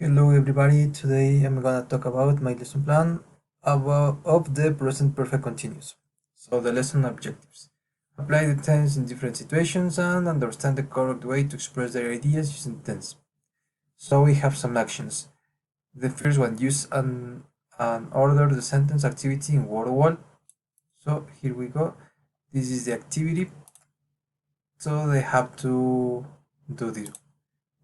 Hello everybody, today I'm gonna talk about my lesson plan of the present perfect continuous. So the lesson objectives. Apply the tense in different situations and understand the correct way to express their ideas using tense. So we have some actions. The first one, use an order the sentence activity in word wall. So here we go. This is the activity. So they have to do this.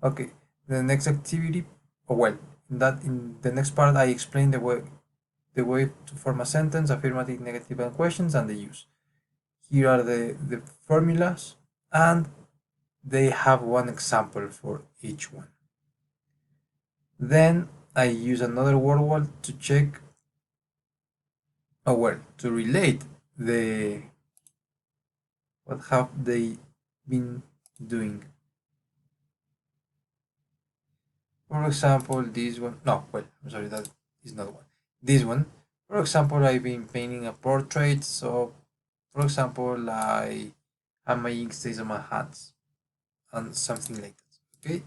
Okay, the next activity, in the next part I explain the way to form a sentence, affirmative, negative, and questions, and the use. Here are the formulas, and they have one example for each one. Then I use another word wall to check, to relate the what have they been doing. For example, this one. No, I'm sorry, that is not one. This one. For example, I've been painting a portrait. So, for example, I have my ink stains on my hands and something like that. Okay.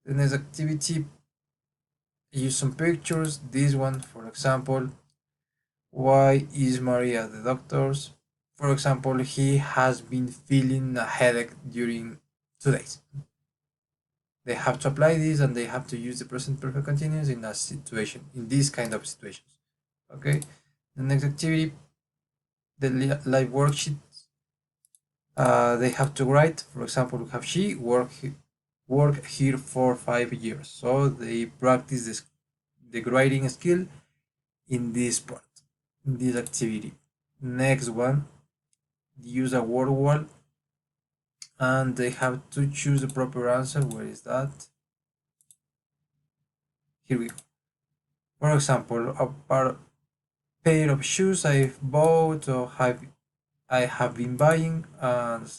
The next activity, use some pictures. This one, for example, why is Maria at the doctor's? For example, he has been feeling a headache during 2 days. They have to apply this and they have to use the present perfect continuous in a situation, in these kind of situations. Okay. The next activity, the live worksheet. They have to write. For example, have she work here for 5 years? So they practice the writing skill in this part, in this activity. Next one, use a word wall, and they have to choose the proper answer. Where is that? Here we go. For example, a pair of shoes I've bought or I have been buying, and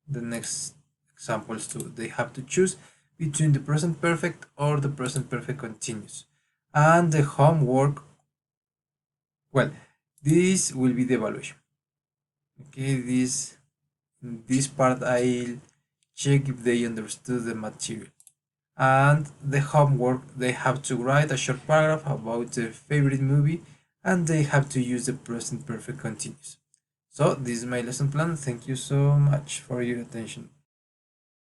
the next examples too. They have to choose between the present perfect or the present perfect continuous. And the homework, well, this will be the evaluation. Okay, in this part I'll check if they understood the material. And the homework, they have to write a short paragraph about their favorite movie, and they have to use the present perfect continuous. So this is my lesson plan. Thank you so much for your attention.